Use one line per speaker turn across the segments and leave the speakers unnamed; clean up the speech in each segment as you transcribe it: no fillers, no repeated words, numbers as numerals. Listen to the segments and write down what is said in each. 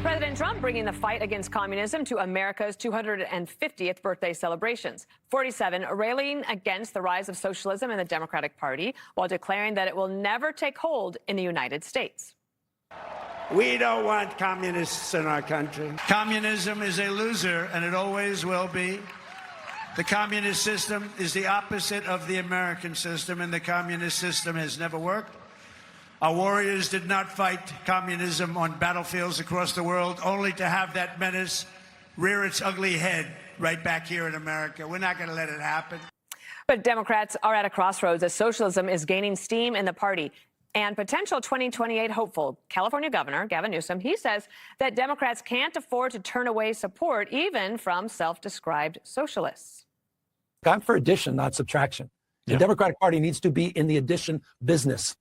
President Trump bringing the fight against communism to America's 250th birthday celebrations. 47 railing against the rise of socialism in the Democratic Party while declaring that it will never take hold in the United States.
We don't want communists in our country.
Communism is a loser, and it always will be. The communist system is the opposite of the American system, and the communist system has never worked. Our warriors did not fight communism on battlefields across the world, only to have that menace rear its ugly head right back here in America. We're not going to let it happen.
But Democrats are at a crossroads as socialism is gaining steam in the party. And potential 2028 hopeful California Governor Gavin Newsom, he says that Democrats can't afford to turn away support even from self-described socialists.
I'm for addition, not subtraction. The Democratic Party needs to be in the addition business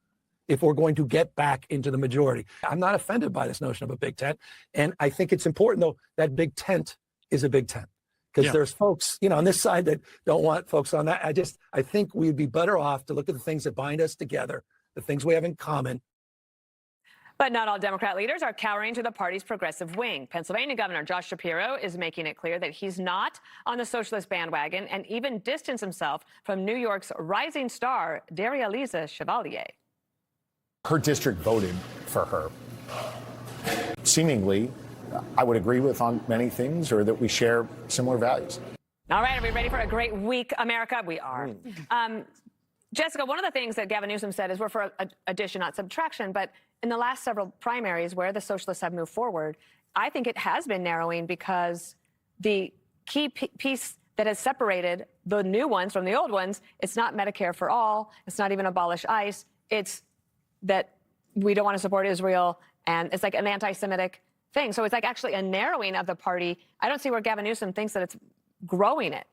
if we're going to get back into the majority. I'm not offended by this notion of a big tent. And I think it's important, though, that big tent is a big tent. Because there's folks, on this side that don't want folks on that. I think we'd be better off to look at the things that bind us together, the things we have in common.
But not all Democrat leaders are cowering to the party's progressive wing. Pennsylvania Governor Josh Shapiro is making it clear that he's not on the socialist bandwagon and even distanced himself from New York's rising star, Daria-Liza Chevalier.
Her district voted for her. Seemingly, I would agree with on many things, or that we share similar values.
All right, are we ready for a great week, America? We are. Jessica, one of the things that Gavin Newsom said is we're for addition, not subtraction. But in the last several primaries where the socialists have moved forward, I think it has been narrowing because the key piece that has separated the new ones from the old ones, it's not Medicare for all. It's not even abolish ICE. It's that we don't want to support Israel. And it's like an anti-Semitic thing. So it's like actually a narrowing of the party. I don't see where Gavin Newsom thinks that it's growing it.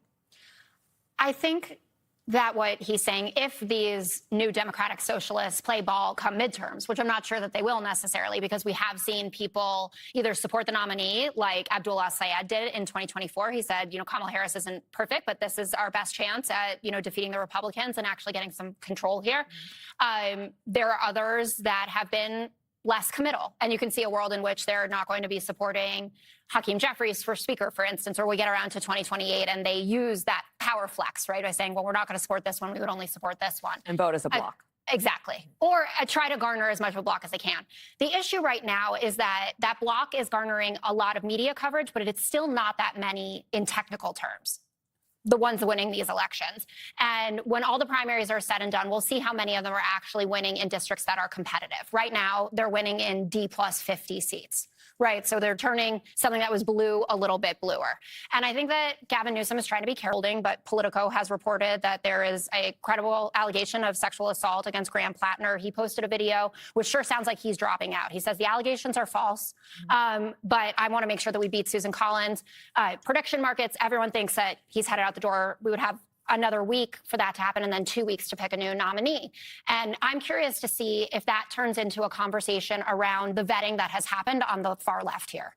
I think that what he's saying, if these new Democratic socialists play ball come midterms, which I'm not sure that they will necessarily, because we have seen people either support the nominee like Abdullah Syed did in 2024. He said, Kamala Harris isn't perfect, but this is our best chance at, defeating the Republicans and actually getting some control here. There are others that have been less committal. And you can see a world in which they're not going to be supporting Hakeem Jeffries for speaker, for instance, or we get around to 2028 and they use that power flex, right, by saying, well, we're not going to support this one. We would only support this one.
And vote as a block.
Exactly. Or try to garner as much of a block as they can. The issue right now is that that block is garnering a lot of media coverage, but it's still not that many in technical terms, the ones winning these elections. And when all the primaries are said and done, we'll see how many of them are actually winning in districts that are competitive. Right now, they're winning in D+50 seats, right? So they're turning something that was blue a little bit bluer. And I think that Gavin Newsom is trying to be careful, but Politico has reported that there is a credible allegation of sexual assault against Graham Plattner. He posted a video, which sure sounds like he's dropping out. He says the allegations are false, but I want to make sure that we beat Susan Collins. Prediction markets, everyone thinks that he's headed out the door. We would have another week for that to happen and then 2 weeks to pick a new nominee. And I'm curious to see if that turns into a conversation around the vetting that has happened on the far left here.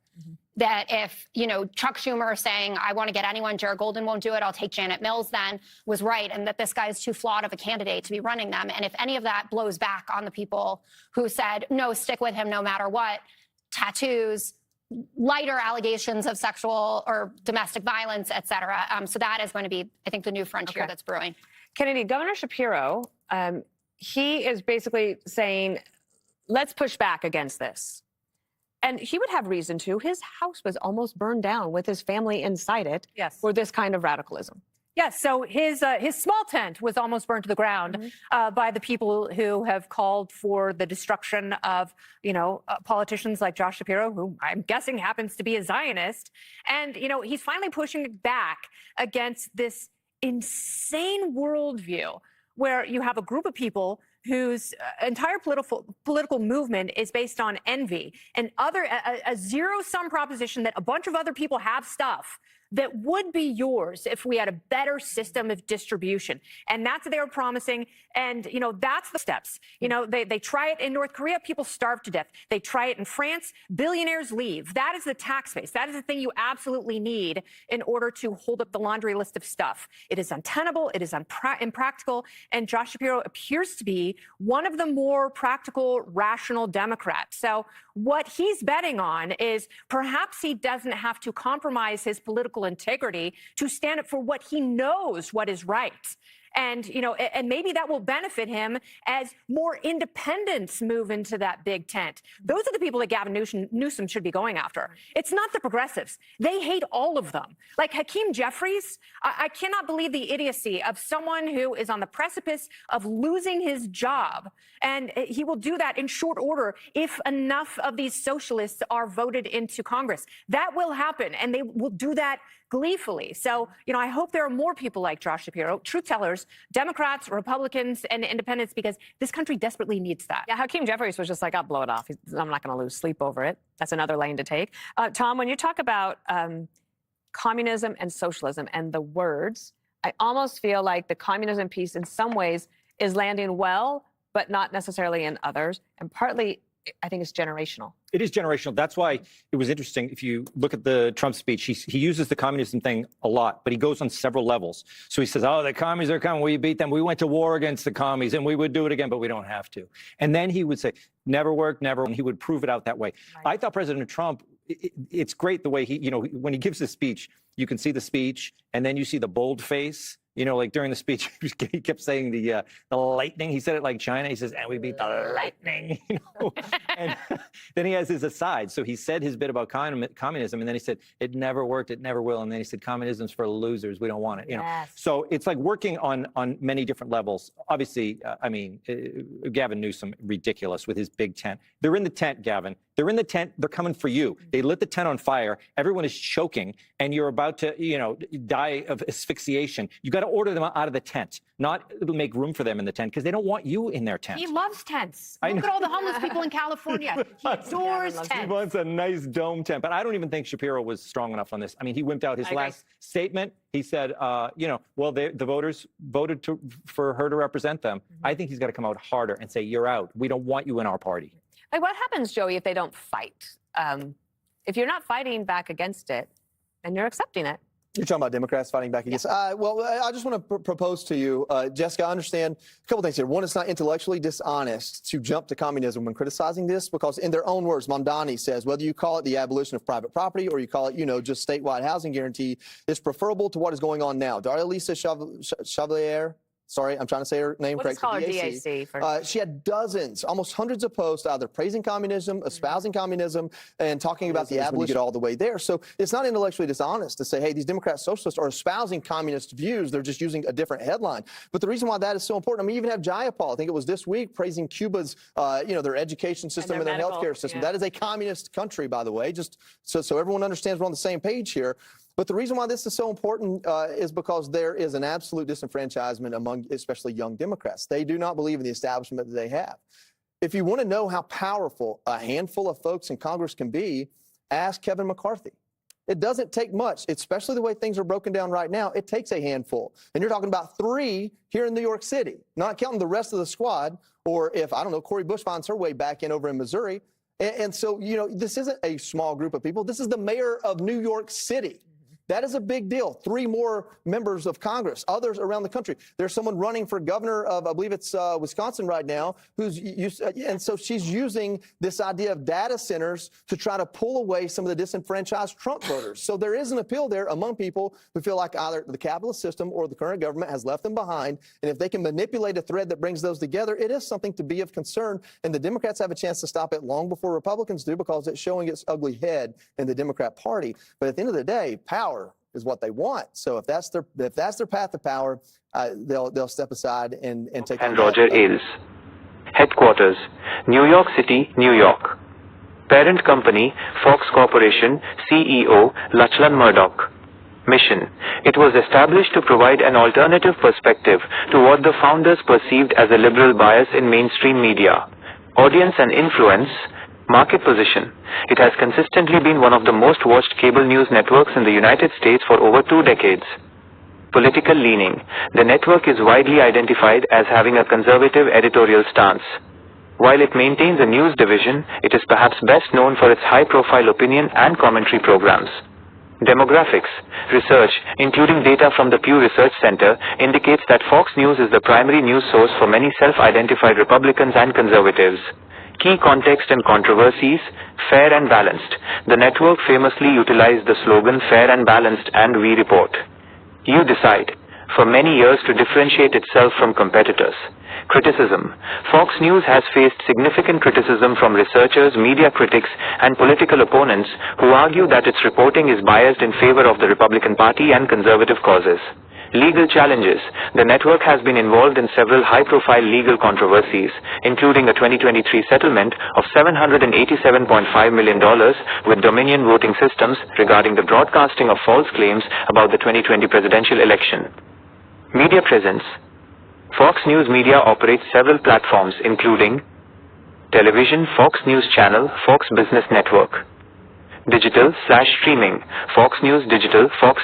That if, Chuck Schumer saying, I want to get anyone, Jared Golden won't do it, I'll take Janet Mills then, was right, and that this guy is too flawed of a candidate to be running them. And if any of that blows back on the people who said, no, stick with him no matter what, tattoos, lighter allegations of sexual or domestic violence, et cetera. So that is going to be, I think, the new frontier that's brewing.
Kennedy, Governor Shapiro, he is basically saying, let's push back against this. And he would have reason to. His house was almost burned down with his family inside it for this kind of radicalism.
Yes, so his small tent was almost burned to the ground by the people who have called for the destruction of, politicians like Josh Shapiro, who I'm guessing happens to be a Zionist. And, he's finally pushing back against this insane worldview where you have a group of people whose entire political movement is based on envy and a zero-sum proposition that a bunch of other people have stuff that would be yours if we had a better system of distribution. And that's what they were promising. And, you know, that's the steps. You know, they try it in North Korea, people starve to death. They try it in France, billionaires leave. That is the tax base. That is the thing you absolutely need in order to hold up the laundry list of stuff. It is untenable. It is impractical. And Josh Shapiro appears to be one of the more practical, rational Democrats. So what he's betting on is perhaps he doesn't have to compromise his political integrity to stand up for what he knows what is right. And, you know, and maybe that will benefit him as more independents move into that big tent. Those are the people that Gavin Newsom should be going after. It's not the progressives. They hate all of them. Like Hakeem Jeffries, I cannot believe the idiocy of someone who is on the precipice of losing his job. And he will do that in short order if enough of these socialists are voted into Congress. That will happen, and they will do that gleefully. So, you know, I hope there are more people like Josh Shapiro, truth tellers, Democrats, Republicans, and independents, because this country desperately needs that.
Yeah, Hakeem Jeffries was just like, I'll blow it off. I'm not going to lose sleep over it. That's another lane to take. Tom, when you talk about communism and socialism and the words, I almost feel like the communism piece in some ways is landing well, but not necessarily in others. And partly, I think it's generational.
It is generational. That's why it was interesting. If you look at the Trump speech, he uses the communism thing a lot, but he goes on several levels. So he says, oh, the commies are coming. We beat them. We went to war against the commies and we would do it again, but we don't have to. And then he would say, never worked, never. And he would prove it out that way. Right. I thought President Trump, it's great the way he, you know, when he gives the speech, you can see the speech and then you see the bold face. You know, like during the speech, he kept saying the lightning. He said it like China. He says, and we beat the lightning, you know. And then he has his aside. So he said his bit about communism, and then he said, it never worked, it never will. And then he said, communism's for losers. We don't want it, you know. So it's like working on many different levels. Obviously, I mean, Gavin Newsom, ridiculous with his big tent. They're in the tent, Gavin. They're in the tent. They're coming for you. They lit the tent on fire. Everyone is choking, and you're about to, you know, die of asphyxiation. You got to order them out of the tent, not make room for them in the tent, because they don't want you in their tent.
He loves tents. Look at all the homeless people in California. He adores tents.
He wants a nice dome tent. But I don't even think Shapiro was strong enough on this. I mean, he wimped out his last statement. He said, you know, well, the voters voted for her to represent them. I think he's got to come out harder and say, you're out. We don't want you in our party.
Like, what happens, Joey, if they don't fight? If you're not fighting back against it, and you're accepting it.
You're talking about Democrats fighting back against. Well, I just want to propose to you, Jessica, I understand a couple things here. One, it's not intellectually dishonest to jump to communism when criticizing this, because in their own words, Mamdani says, whether you call it the abolition of private property or you call it, you know, just statewide housing guarantee, is preferable to what is going on now. Daria-Lisa Chevalier, sorry, I'm trying to say her name correctly.
Call her DAC.
She had dozens, almost hundreds of posts either praising communism, espousing communism, and talking about the abolition. Get all the way there. So it's not intellectually dishonest to say, hey, these Democrat socialists are espousing communist views. They're just using a different headline. But the reason why that is so important, I mean, even have Jayapal, I think it was this week, praising Cuba's, you know, their education system and their healthcare system. Yeah. That is a communist country, by the way, just so everyone understands we're on the same page here. But the reason why this is so important is because there is an absolute disenfranchisement among especially young Democrats. They do not believe in the establishment that they have. If you want to know how powerful a handful of folks in Congress can be, ask Kevin McCarthy. It doesn't take much, especially the way things are broken down right now. It takes a handful. And you're talking about 3 here in New York City, not counting the rest of the squad, or if, I don't know, Cori Bush finds her way back in over in Missouri. And so, you know, this isn't a small group of people. This is the mayor of New York City. That is a big deal. 3 more members of Congress, others around the country. There's someone running for governor of, I believe it's Wisconsin right now, and so she's using this idea of data centers to try to pull away some of the disenfranchised Trump voters. So there is an appeal there among people who feel like either the capitalist system or the current government has left them behind. And if they can manipulate a thread that brings those together, it is something to be of concern. And the Democrats have a chance to stop it long before Republicans do, because it's showing its ugly head in the Democrat Party. But at the end of the day, power is what they want. So if that's their path to power, they'll step aside and take.
And Roger Ailes. Headquarters, New York City, New York. Parent company, Fox Corporation, CEO, Lachlan Murdoch. Mission, it was established to provide an alternative perspective to what the founders perceived as a liberal bias in mainstream media. Audience and influence, Market position. It has consistently been one of the most watched cable news networks in the United States for over 2 decades. Political leaning. The network is widely identified as having a conservative editorial stance. While it maintains a news division, it is perhaps best known for its high-profile opinion and commentary programs. Demographics. Research, including data from the Pew Research Center, indicates that Fox News is the primary news source for many self-identified Republicans and conservatives. Key context and controversies. Fair and balanced. The network famously utilized the slogan "Fair and balanced, and we report." You decide. For many years to differentiate itself from competitors. Criticism. Fox News has faced significant criticism from researchers, media critics, and political opponents who argue that its reporting is biased in favor of the Republican Party and conservative causes. Legal challenges. The network has been involved in several high-profile legal controversies, including a 2023 settlement of $787.5 million with Dominion Voting Systems regarding the broadcasting of false claims about the 2020 presidential election. Media presence. Fox News Media operates several platforms, including television, Fox News Channel, Fox Business Network; digital/streaming, Fox News Digital, Fox